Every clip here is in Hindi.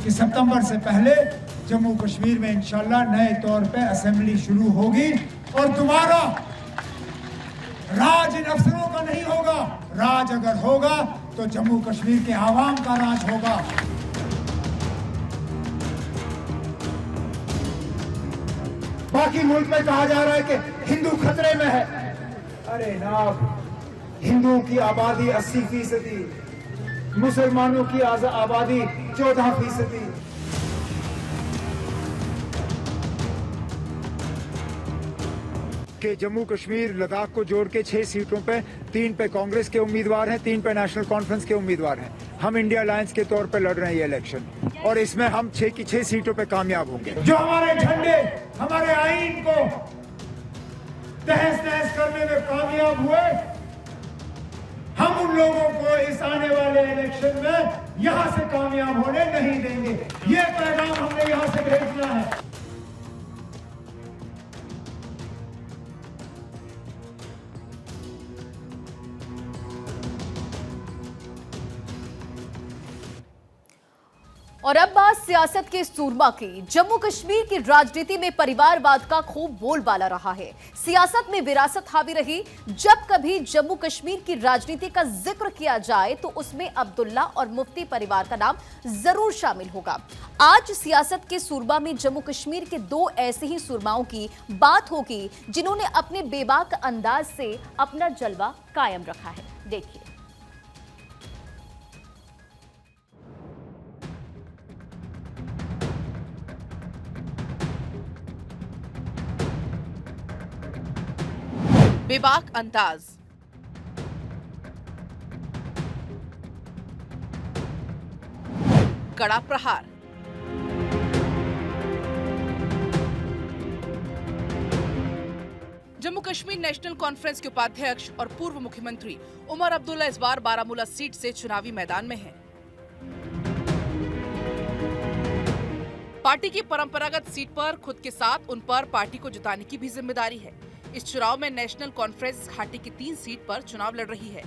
कि सितंबर से पहले जम्मू कश्मीर में इंशाल्लाह नए तौर पे असेंबली शुरू होगी और दोबारा राज इन अफसरों का नहीं होगा। राज अगर होगा तो जम्मू कश्मीर के आवाम का राज होगा। बाकी मुल्क में कहा जा रहा है कि हिंदू खतरे में है। अरे नाब, हिंदुओं की आबादी 80%, मुसलमानों की आबादी 14%। कि जम्मू कश्मीर लद्दाख को जोड़ के 6 सीटों पे 3 पे कांग्रेस के उम्मीदवार हैं, 3 पे नेशनल कॉन्फ्रेंस के उम्मीदवार हैं। हम इंडिया अलायंस के तौर पे लड़ रहे हैं ये इलेक्शन और इसमें हम 6 की 6 सीटों पे कामयाब होंगे। जो हमारे झंडे हमारे आईन को तहस नहस करने में कामयाब हुए, हम उन लोगों को इस आने वाले इलेक्शन में यहां से कामयाब होने नहीं देंगे। ये पैगाम हमने यहां से भेजना है। और अब बात सियासत के सूरमा की। जम्मू कश्मीर की राजनीति में परिवारवाद का खूब बोलबाला रहा है। सियासत में विरासत हावी रही। जब कभी जम्मू कश्मीर की राजनीति का जिक्र किया जाए तो उसमें अब्दुल्ला और मुफ्ती परिवार का नाम जरूर शामिल होगा। आज सियासत के सूरमा में जम्मू कश्मीर के 2 ऐसे ही सूरमाओं की बात होगी जिन्होंने अपने बेबाक अंदाज से अपना जलवा कायम रखा है। देखिए। बेबाक अंदाज, कड़ा प्रहार, जम्मू कश्मीर नेशनल कॉन्फ्रेंस के उपाध्यक्ष और पूर्व मुख्यमंत्री उमर अब्दुल्ला इस बार बारामूला सीट से चुनावी मैदान में हैं। पार्टी की परंपरागत सीट पर खुद के साथ उन पर पार्टी को जिताने की भी जिम्मेदारी है। इस चुनाव में नेशनल कॉन्फ्रेंस घाटी की 3 सीट पर चुनाव लड़ रही है।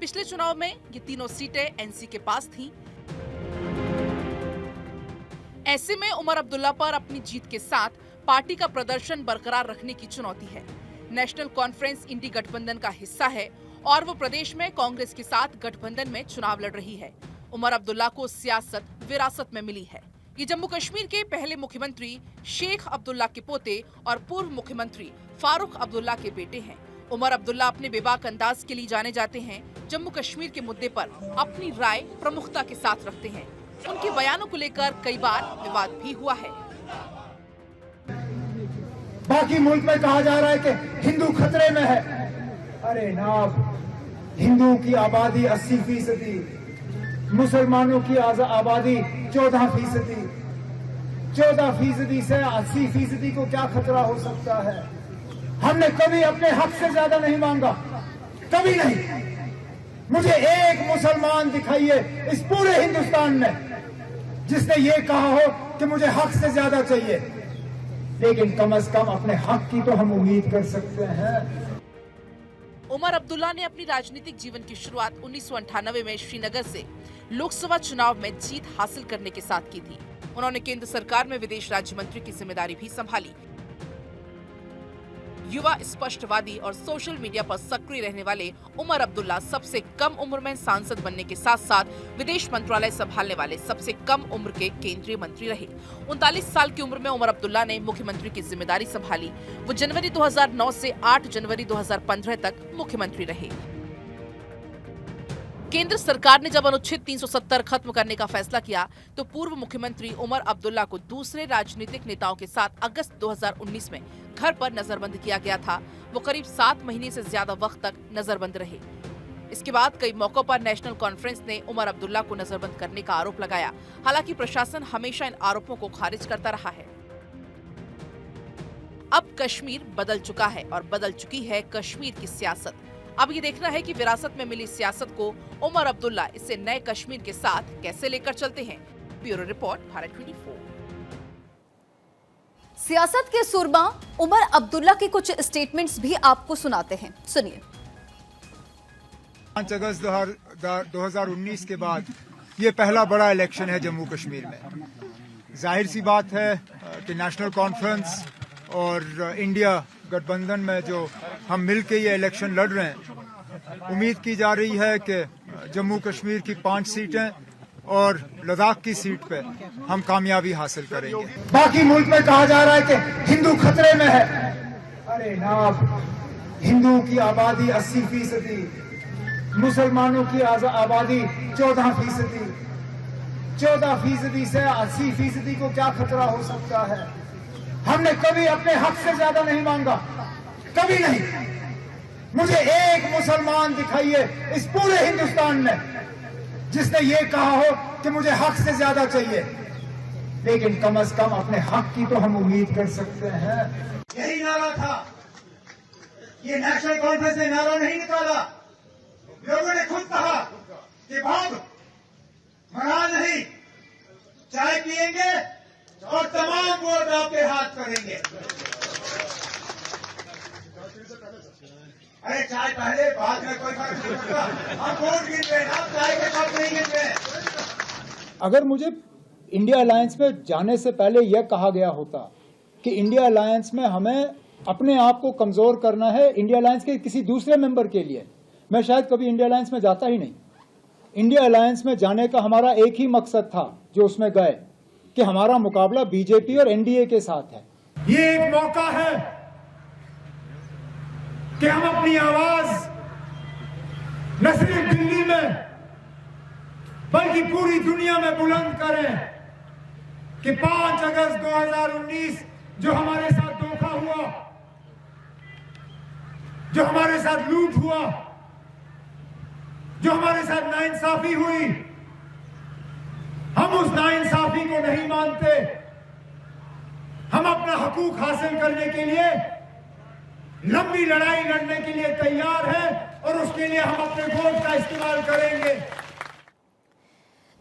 पिछले चुनाव में ये तीनों सीटें एनसी के पास थीं। ऐसे में उमर अब्दुल्ला पर अपनी जीत के साथ पार्टी का प्रदर्शन बरकरार रखने की चुनौती है। नेशनल कॉन्फ्रेंस इंडी गठबंधन का हिस्सा है और वो प्रदेश में कांग्रेस के साथ गठबंधन में चुनाव लड़ रही है। उमर अब्दुल्ला को सियासत विरासत में मिली है। ये जम्मू कश्मीर के पहले मुख्यमंत्री शेख अब्दुल्ला के पोते और पूर्व मुख्यमंत्री फारूक अब्दुल्ला के बेटे हैं। उमर अब्दुल्ला अपने बेबाक अंदाज के लिए जाने जाते हैं। जम्मू कश्मीर के मुद्दे पर अपनी राय प्रमुखता के साथ रखते हैं। उनके बयानों को लेकर कई बार विवाद भी हुआ है। बाकी मुल्क में कहा जा रहा है कि हिंदू खतरे में है। अरे नाब, हिंदुओं की आबादी 80%, मुसलमानों की आबादी 14%। 14% से 80% को क्या खतरा हो सकता है? हमने कभी अपने हक से ज्यादा नहीं मांगा, कभी नहीं। मुझे एक मुसलमान दिखाइए इस पूरे हिंदुस्तान में जिसने ये कहा हो कि मुझे हक से ज्यादा चाहिए। लेकिन कम से कम अपने हक की तो हम उम्मीद कर सकते हैं। उमर अब्दुल्ला ने अपनी राजनीतिक जीवन की शुरुआत 1998 में श्रीनगर से लोकसभा चुनाव में जीत हासिल करने के साथ की थी। उन्होंने केंद्र सरकार में विदेश राज्य मंत्री की जिम्मेदारी भी संभाली। युवा, स्पष्टवादी और सोशल मीडिया पर सक्रिय रहने वाले उमर अब्दुल्ला सबसे कम उम्र में सांसद बनने के साथ साथ विदेश मंत्रालय संभालने वाले सबसे कम उम्र के केंद्रीय मंत्री रहे। 39 साल की उम्र में उमर अब्दुल्ला ने मुख्यमंत्री की जिम्मेदारी संभाली। वो जनवरी 2009 से 8 जनवरी 2015 तक मुख्यमंत्री रहे। केंद्र सरकार ने जब अनुच्छेद 370 खत्म करने का फैसला किया तो पूर्व मुख्यमंत्री उमर अब्दुल्ला को दूसरे राजनीतिक नेताओं के साथ अगस्त 2019 में घर पर नजरबंद किया गया था। वो करीब 7 महीने से ज्यादा वक्त तक नजरबंद रहे। इसके बाद कई मौकों पर नेशनल कॉन्फ्रेंस ने उमर अब्दुल्ला को नजरबंद करने का आरोप लगाया। हालांकि प्रशासन हमेशा इन आरोपों को खारिज करता रहा है। अब कश्मीर बदल चुका है और बदल चुकी है कश्मीर की सियासत। अब ये देखना है कि विरासत में मिली सियासत को उमर अब्दुल्ला इसे नए कश्मीर के साथ कैसे लेकर चलते हैं। Bureau report, Bharat 24। सियासत के सुरमा उमर अब्दुल्ला के कुछ स्टेटमेंट्स भी आपको सुनाते हैं, सुनिए। 5 अगस्त 2019 के बाद ये पहला बड़ा इलेक्शन है जम्मू कश्मीर में। जाहिर सी बात है कि नेशनल कॉन्फ्रेंस और इंडिया गठबंधन में जो हम मिलके ये इलेक्शन लड़ रहे हैं, उम्मीद की जा रही है कि जम्मू कश्मीर की 5 सीटें और लद्दाख की सीट पे हम कामयाबी हासिल करेंगे। बाकी मुल्क में कहा जा रहा है कि हिंदू खतरे में है। अरे नाब, हिंदुओं की आबादी 80%, मुसलमानों की आबादी 14%। 14% से 80% को क्या खतरा हो सकता है? हमने कभी अपने हक से ज्यादा नहीं मांगा, कभी नहीं। मुझे एक मुसलमान दिखाइए इस पूरे हिंदुस्तान में जिसने ये कहा हो कि मुझे हक से ज्यादा चाहिए। लेकिन कम से कम अपने हक की तो हम उम्मीद कर सकते हैं। यही नारा था, ये नेशनल कॉन्फ्रेंस ने नारा नहीं निकाला। लोगों ने खुद कहा कि भाग मना नहीं, चाय पिएंगे और तमाम वोट आपके हाथ करेंगे। अरे चाय पहले, बाद में कोई फर्क नहीं पड़ता। हम वोट गिन रहे हैं, हम चाय के कप नहीं गिन रहे। अगर मुझे इंडिया अलायंस में जाने से पहले यह कहा गया होता कि इंडिया अलायंस में हमें अपने आप को कमजोर करना है इंडिया अलायंस के किसी दूसरे मेंबर के लिए, मैं शायद कभी इंडिया अलायंस में जाता ही नहीं। इंडिया अलायंस में जाने का हमारा एक ही मकसद था जो उसमें गए, कि हमारा मुकाबला बीजेपी और एनडीए के साथ है। ये एक मौका है कि हम अपनी आवाज न सिर्फ दिल्ली में बल्कि पूरी दुनिया में बुलंद करें कि 5 अगस्त 2019 जो हमारे साथ धोखा हुआ, जो हमारे साथ लूट हुआ, जो हमारे साथ नाइंसाफी हुई, हम उस नाइंसाफी को नहीं मानते। हम अपना हकूक हासिल करने के लिए लंबी लड़ाई लड़ने के लिए तैयार हैं और उसके लिए हम अपने वोट का इस्तेमाल करेंगे।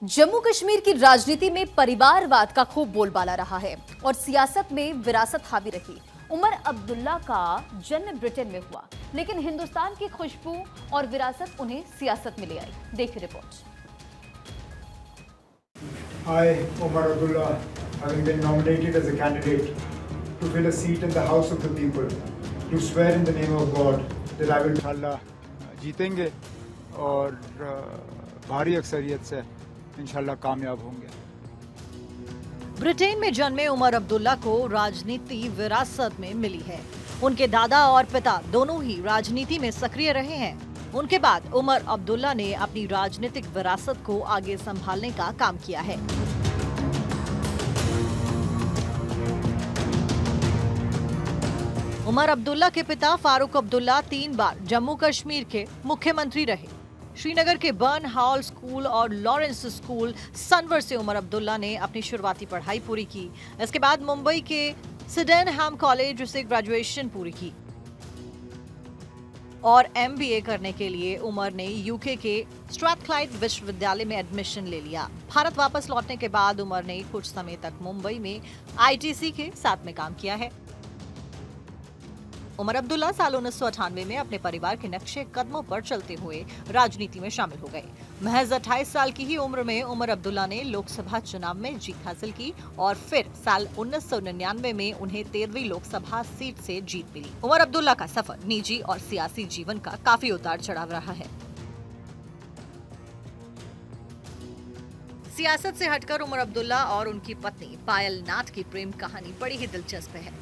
जम्मू कश्मीर की राजनीति में परिवारवाद का खूब बोलबाला रहा है और सियासत में विरासत हावी रही। उमर अब्दुल्ला का जन्म ब्रिटेन में हुआ, लेकिन हिंदुस्तान की खुशबू और विरासत उन्हें सियासत में ले आई। देखिए report. I, Omar Abdullah, having been nominated as a candidate to fill a seat in the House of the People, to swear in the name of God that I will इंशाल्लाह जीतेंगे और भारी अक्सरियत से इंशाल्लाह कामयाब होंगे। ब्रिटेन में जन्मे उमर अब्दुल्ला को राजनीति विरासत में मिली है। उनके दादा और पिता दोनों ही राजनीति में सक्रिय रहे हैं। उनके बाद उमर अब्दुल्ला ने अपनी राजनीतिक विरासत को आगे संभालने का काम किया है। उमर अब्दुल्ला के पिता फारूक अब्दुल्ला 3 बार जम्मू कश्मीर के मुख्यमंत्री रहे। श्रीनगर के बर्न हॉल स्कूल और लॉरेंस स्कूल सनवर से उमर अब्दुल्ला ने अपनी शुरुआती पढ़ाई पूरी की। इसके बाद मुंबई के सिडेनहैम कॉलेज से ग्रेजुएशन पूरी की और MBA करने के लिए उमर ने यूके के स्ट्रैथक्लाइड विश्वविद्यालय में एडमिशन ले लिया। भारत वापस लौटने के बाद उमर ने कुछ समय तक मुंबई में ITC के साथ में काम किया है। उमर अब्दुल्ला साल 1998 में अपने परिवार के नक्शे कदमों पर चलते हुए राजनीति में शामिल हो गए। महज 28 साल की ही उम्र में उमर अब्दुल्ला ने लोकसभा चुनाव में जीत हासिल की और फिर साल 1999 में उन्हें 13वीं लोकसभा सीट से जीत मिली। उमर अब्दुल्ला का सफर निजी और सियासी जीवन का काफी उतार चढ़ाव रहा है। सियासत से हटकर उमर अब्दुल्ला और उनकी पत्नी पायल नाथ की प्रेम कहानी बड़ी ही दिलचस्प है।